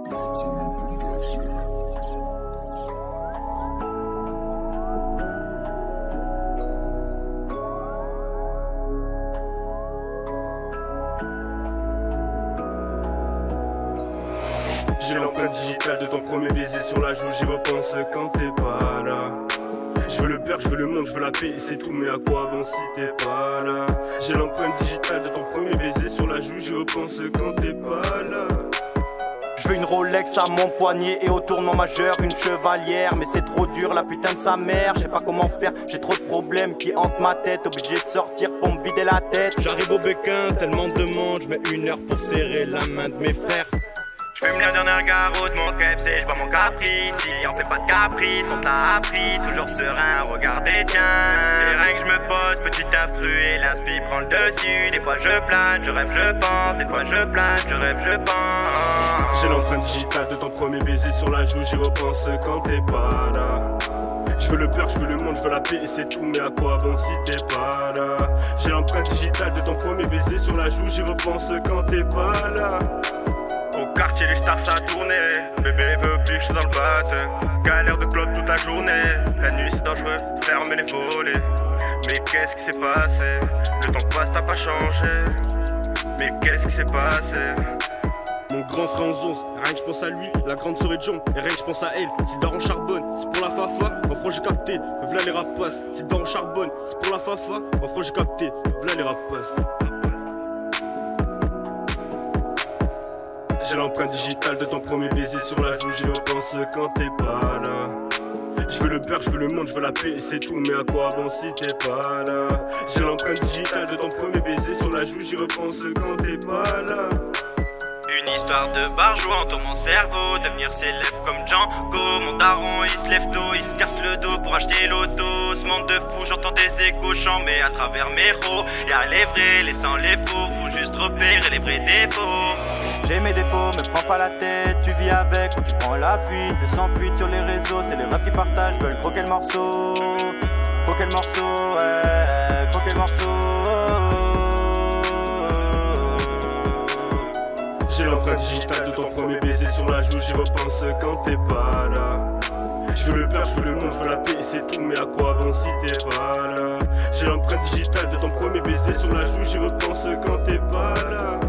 J'ai l'empreinte digitale de ton premier baiser sur la joue, j'y repense quand t'es pas là. Je veux le père, je veux le monde, je veux la paix et c'est tout, mais à quoi bon si t'es pas là? J'ai l'empreinte digitale de ton premier baiser sur la joue, j'y repense quand t'es pas là. Je veux une Rolex à mon poignet et au tournant majeur une chevalière. Mais c'est trop dur, la putain de sa mère. Je sais pas comment faire, j'ai trop de problèmes qui hantent ma tête. Obligé de sortir pour me vider la tête. J'arrive au Béquin, tellement de monde, je mets 1 heure pour serrer la main de mes frères. J'fume la dernière garrot de mon Kebs et j'bois mon caprice. Si on fait pas de caprice, on t'a appris. Toujours serein, regardez tiens. Et rien que je me pose, petit instru et l'inspi prend le dessus. Des fois je plane, je rêve, je pense. Des fois je plane, je rêve, je pense. J'ai l'empreinte digitale de ton premier baiser sur la joue, j'y repense quand t'es pas là. Je veux le père, je veux le monde, je veux la paix et c'est tout, mais à quoi bon si t'es pas là? J'ai l'empreinte digitale de ton premier baiser sur la joue, j'y repense quand t'es pas là. Au quartier les stars ça tournait. Bébé veut plus que je sois dans le bateau. Galère de clope toute la journée. La nuit c'est dangereux, fermer les volets. Mais qu'est-ce qui s'est passé? Le temps passe, t'as pas changé. Mais qu'est-ce qui s'est passé? Mon grand frère en 11, rien que je pense à lui, la grande sœur est John, et rien que je pense à elle, c'est daron charbonne, c'est pour la fafa, en franc j'ai capté, v'là les rapaces, c'est daron charbonne, c'est pour la fafa, en franc j'ai capté, v'là les rapaces. J'ai l'empreinte digitale de ton premier baiser sur la joue, j'y repense quand t'es pas là. Je veux le père, je veux le monde, je veux la paix et c'est tout, mais à quoi bon si t'es pas là? J'ai l'empreinte digitale de ton premier baiser sur la joue, j'y repense quand t'es pas là. Une histoire de barjou entoure mon cerveau. Devenir célèbre comme Django. Mon daron il se lève tôt, il se casse le dos pour acheter l'auto. Ce monde de fou, j'entends des échos chanter à travers mes ros. Y'a les vrais, les sans les faux. Faut juste repérer les vrais défauts. J'ai mes défauts, me prends pas la tête. Tu vis avec ou tu prends la fuite. Le sang fuite sur les réseaux, c'est les rêves qui partagent. Veulent croquer le morceau. Croquer le morceau, ouais, croquer le morceau. J'ai l'empreinte digitale de ton premier baiser sur la joue, j'y repense quand t'es pas là. Je veux le père, je veux le monde, je veux la paix et c'est tout, mais à quoi bon si t'es pas là? J'ai l'empreinte digitale de ton premier baiser sur la joue, j'y repense quand t'es pas là.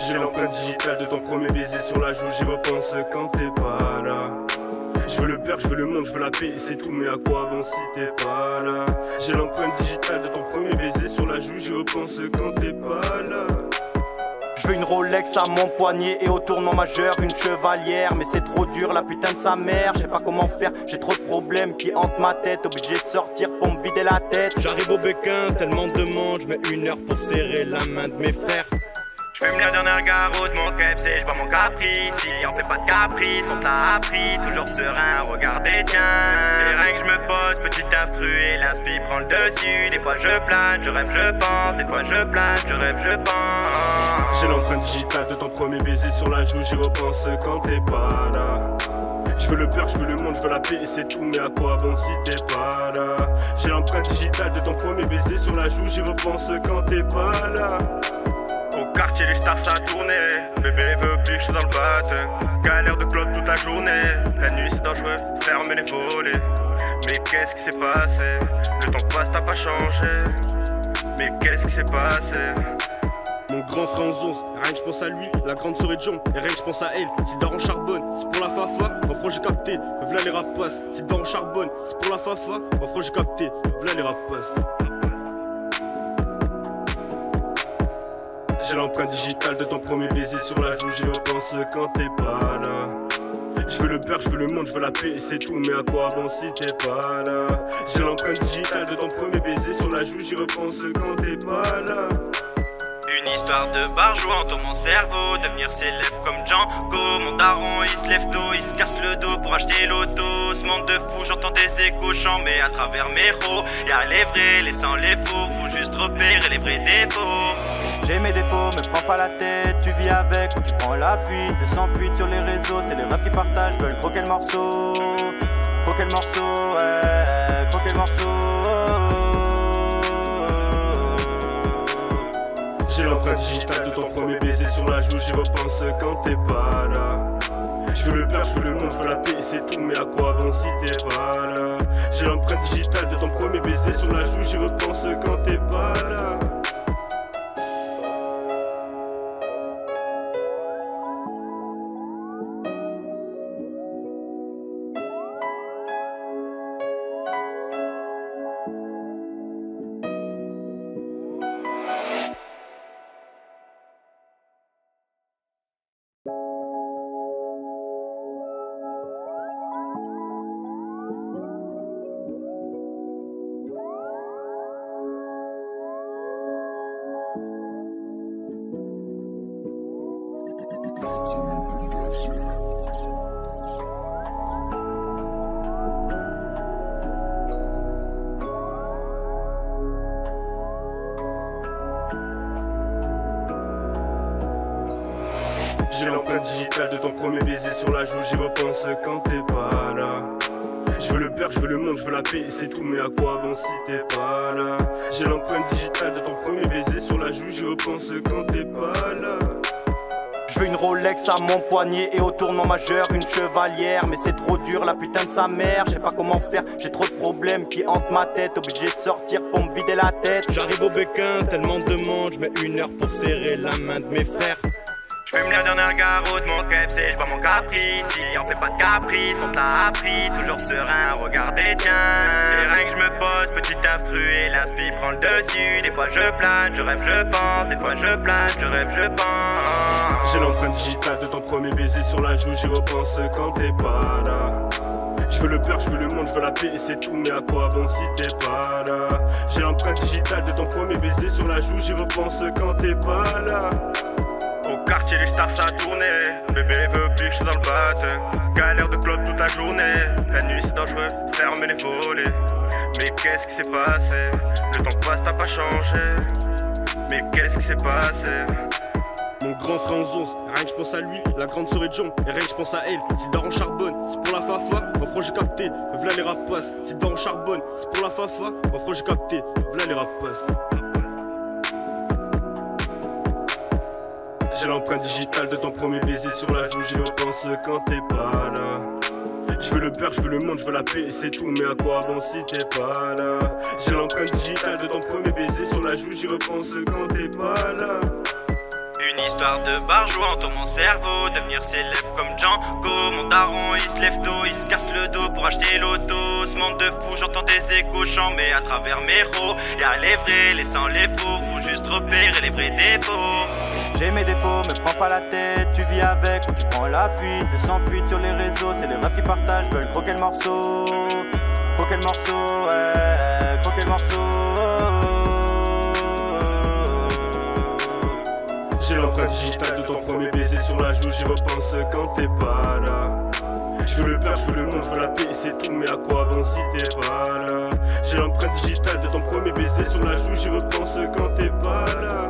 J'ai l'empreinte digitale de ton premier baiser sur la joue, j'y repense quand t'es pas là. Je veux le père, je veux le monde, je veux la paix et c'est tout, mais à quoi bon si t'es pas là? J'ai l'empreinte digitale de ton premier baiser sur la joue, j'y repense quand t'es pas là. Je veux une Rolex à mon poignet et au tournant majeur une chevalière. Mais c'est trop dur, la putain de sa mère. Je sais pas comment faire, j'ai trop de problèmes qui hantent ma tête. Obligé de sortir pour me vider la tête. J'arrive au Béquin, tellement de monde, je mets 1 heure pour serrer la main de mes frères. J'fume la dernière garrot de mon Kebs et j'bois mon caprice. Si on fait pas de caprice, on t'a appris. Toujours serein, regardez tiens. Et rien que je me pose, petit instru et l'inspi prend le dessus. Des fois je plane, je rêve, je pense. Des fois je plane, je rêve, je pense. J'ai l'empreinte digitale de ton premier baiser sur la joue, j'y repense quand t'es pas là. Je veux le père, je veux le monde, je veux la paix et c'est tout, mais à quoi bon si t'es pas là? J'ai l'empreinte digitale de ton premier baiser sur la joue, j'y repense quand t'es pas là. Au quartier les stars ça tournait. Bébé veut plus que je sois dans le bateau. Galère de clope toute la journée. La nuit c'est dangereux, fermer les volets. Mais qu'est-ce qui s'est passé? Le temps passe, t'as pas changé. Mais qu'est-ce qui s'est passé? Mon grand frère en 11, rien que je pense à lui, la grande sœur est John, et rien que je pense à elle, c'est daron charbonne, c'est pour la fafa, en franc j'ai capté, v'là les rapaces, c'est daron charbonne, c'est pour la fafa, en franc j'ai capté, v'là les rapaces. J'ai l'empreinte digitale de ton premier baiser sur la joue, j'y repense quand t'es pas là. Je veux le beurre, je veux le monde, je veux la paix et c'est tout, mais à quoi bon si t'es pas là? J'ai l'empreinte digitale de ton premier baiser sur la joue, j'y repense quand t'es pas là. Une histoire de barjou entoure mon cerveau, devenir célèbre comme Django. Mon daron il se lève tôt, il se casse le dos pour acheter l'auto. Ce monde de fou, j'entends des échos chanter à travers mes ros. Y'a les vrais, les sans les faux, faut juste repérer les vrais défauts. J'ai mes défauts, me prends pas la tête, tu vis avec ou tu prends la fuite. Le sans fuite sur les réseaux, c'est les rêves qui partagent, veulent croquer le morceau. Croquer le morceau, ouais, croquer le morceau. J'ai l'empreinte digitale de ton premier baiser sur la joue, j'y repense quand t'es pas là. Je veux le beurre, je veux le monde, je veux la paix et c'est tout, mais à quoi bon si t'es pas là? J'ai l'empreinte digitale de ton premier baiser sur la joue, j'y repense quand t'es pas là. J'ai l'empreinte digitale de ton premier baiser sur la joue, j'y repense quand t'es pas là. Je veux le beurre, je veux le monde, je veux la paix et c'est tout, mais à quoi bon si t'es pas là? J'ai l'empreinte digitale de ton premier baiser sur la joue, j'y repense quand t'es pas là. Je veux une Rolex à mon poignet et au tournant majeur une chevalière. Mais c'est trop dur, la putain de sa mère. Je sais pas comment faire, j'ai trop de problèmes qui hantent ma tête. Obligé de sortir pour me vider la tête. J'arrive au béquin, tellement de monde, je mets 1 heure pour serrer la main de mes frères. J'fume la dernière garrot de mon Kebs et j'bois mon caprice. Si on fait pas de caprice, on te l'a appris. Toujours serein, regardez tiens. Et rien que je me pose, petit instru et l'inspi prend le dessus. Des fois je plane, je rêve, je pense. Des fois je plane, je rêve, je pense. J'ai l'empreinte digitale de ton premier baiser sur la joue, j'y repense quand t'es pas là. Je veux le beurre, je veux le monde, je veux la paix et c'est tout, mais à quoi bon si t'es pas là? J'ai l'empreinte digitale de ton premier baiser sur la joue, j'y repense quand t'es pas là. Au quartier les stars ça tournait. Bébé veut plus que je sois dans le bateau. Galère de club toute la journée. La nuit c'est dangereux, fermer les volets. Mais qu'est-ce qui s'est passé? Le temps passe, t'as pas changé. Mais qu'est-ce qui s'est passé? Mon grand frère en 11, rien que je pense à lui, la grande sœur est John, et rien que je pense à elle, si le daron charbonne, c'est pour la fafa, mon frère j'ai capté, v'là les rapaces, si le daron charbonne, c'est pour la fafa, mon frère j'ai capté, v'là les rapaces. J'ai l'empreinte digitale de ton premier baiser sur la joue, j'y repense quand t'es pas là. Je veux le beurre, je veux le monde, je veux la paix et c'est tout, mais à quoi bon si t'es pas là? J'ai l'empreinte digitale de ton premier baiser sur la joue, j'y repense quand t'es pas là. Une histoire de barjou entoure mon cerveau, devenir célèbre comme Django. Mon daron il se lève tôt, il se casse le dos pour acheter l'auto. Ce monde de fou, j'entends des échos chanter à travers mes ros. Y'a les vrais, les sans les faux, faut juste repérer les vrais défauts. J'ai mes défauts, me prends pas la tête, tu vis avec ou tu prends la fuite. Le sans fuite sur les réseaux, c'est les rêves qui partagent, veulent croquer le morceau. Croquer le morceau, ouais, croquer le morceau. J'ai l'empreinte digitale de ton premier baiser sur la joue, j'y repense quand t'es pas là. Je veux le beurre, je veux le monde, je veux la paix et c'est tout, mais à quoi bon si t'es pas là? J'ai l'empreinte digitale de ton premier baiser sur la joue, j'y repense quand t'es pas là.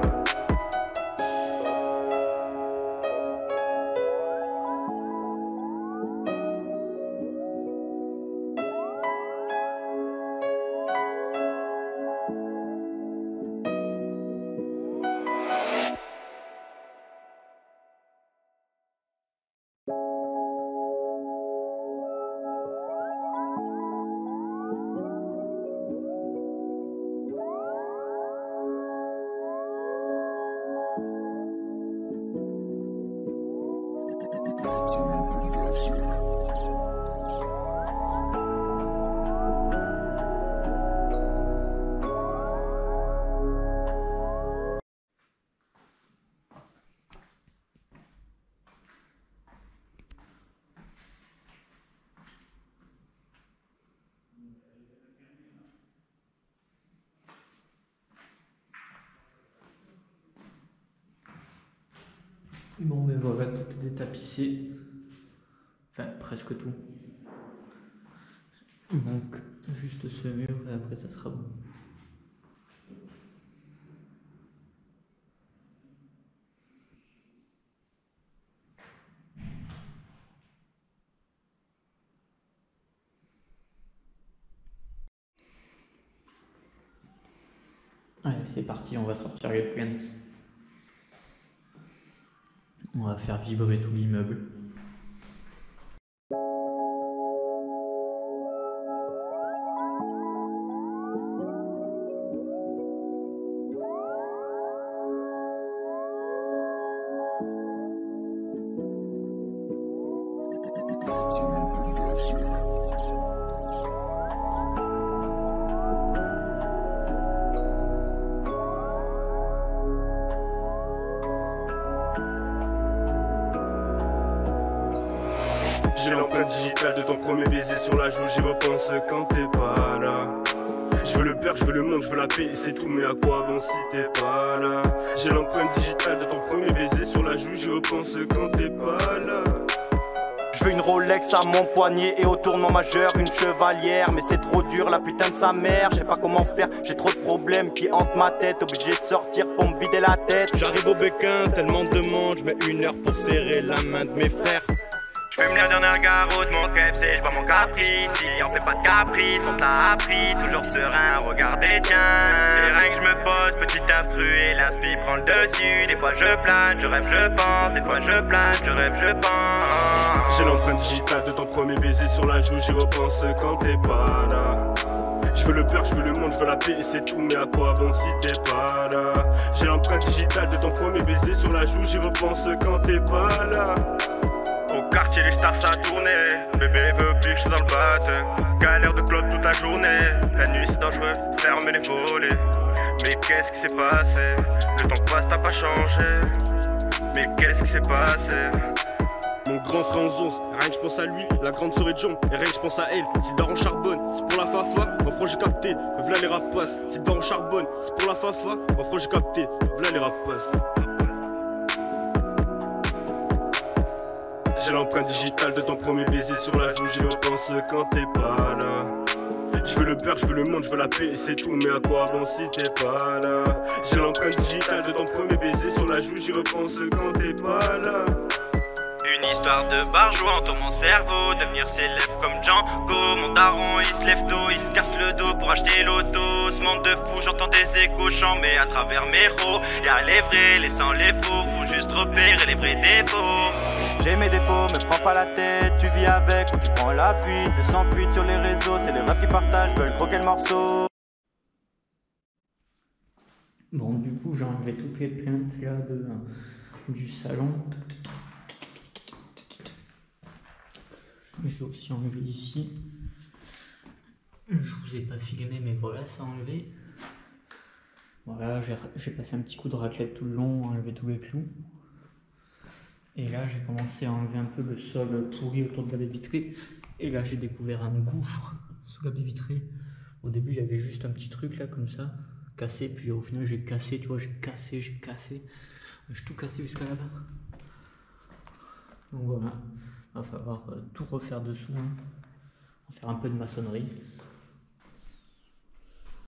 Bon, mais voilà, tout est détapissé. Enfin, presque tout. Il manque juste ce mur et après ça sera bon. Allez, c'est parti, on va sortir les plants. On va faire vibrer tout l'immeuble. J'ai l'empreinte digitale de ton premier baiser sur la joue, j'y repense quand t'es pas là. Je veux le beurre, je veux le monde, je veux la paix et c'est tout, mais à quoi bon si t'es pas là? J'ai l'empreinte digitale de ton premier baiser sur la joue, j'y repense quand t'es pas là. Je veux une Rolex à mon poignet et au tournant majeur une chevalière. Mais c'est trop dur, la putain de sa mère. Je sais pas comment faire, j'ai trop de problèmes qui hantent ma tête. Obligé de sortir pour me vider la tête. J'arrive au béquin, tellement de monde, je mets 1 heure pour serrer la main de mes frères. J'fume la dernière garrot de mon caps et j'bois mon caprice. Si on fait pas de caprice, on t'a appris. Toujours serein, regarde des tiens. Et rien que je me pose, petit instru et l'inspi prend le dessus. Des fois je plane, je rêve, je pense. Des fois je plane, je rêve, je pense. J'ai l'empreinte digitale de ton premier baiser sur la joue, j'y repense quand t'es pas là. Je veux le beurre, je veux le monde, je veux la paix et c'est tout, mais à quoi bon si t'es pas là? J'ai l'empreinte digitale de ton premier baiser sur la joue, j'y repense quand t'es pas là. Au quartier, les stars ça tournait. Bébé veut plus, je suis dans le batte. Galère de club toute la journée. La nuit c'est dangereux, ferme les volets. Mais qu'est-ce qui s'est passé? Le temps passe, t'as pas changé. Mais qu'est-ce qui s'est passé? Mon grand frère en 11, rien que je pense à lui, la grande sœur est John, et rien que je pense à elle, si le daron charbonne, c'est pour la fafa, en France j'ai capté, v'là les rapaces, si le daron charbonne, c'est pour la fafa, en France j'ai capté, v'là les rapaces. J'ai l'empreinte digitale de ton premier baiser sur la joue, j'y repense quand t'es pas là. Je veux le beurre, je veux le monde, je veux la paix et c'est tout, mais à quoi bon si t'es pas là? J'ai l'empreinte digitale de ton premier baiser sur la joue, j'y repense quand t'es pas là. Une histoire de barjou entoure mon cerveau. Devenir célèbre comme Django. Mon daron il se lève tôt, il se casse le dos pour acheter l'auto. Ce monde de fou, j'entends des échos mais à travers mes ros. Y'a les vrais, les sans les faux. Faut juste repérer les vrais défauts. J'ai mes défauts, me prends pas la tête. Tu vis avec ou tu prends la fuite. Le sang fuite sur les réseaux, c'est les rêves qui partagent, veulent croquer le morceau. Bon, du coup, j'ai enlevé toutes les plaintes là du salon. J'ai aussi enlevé ici. Je vous ai pas filmé, mais voilà, c'est enlevé. Voilà, j'ai passé un petit coup de raclette tout le long, enlevé tous les clous. Et là, j'ai commencé à enlever un peu le sol pourri autour de la baie vitrée. Et là, j'ai découvert un gouffre sous la baie vitrée. Au début, il y avait juste un petit truc là, comme ça, cassé. Puis au final, j'ai cassé, tu vois, j'ai cassé. J'ai tout cassé jusqu'à là-bas. Donc voilà. Va falloir tout refaire dessous, hein. On va faire un peu de maçonnerie.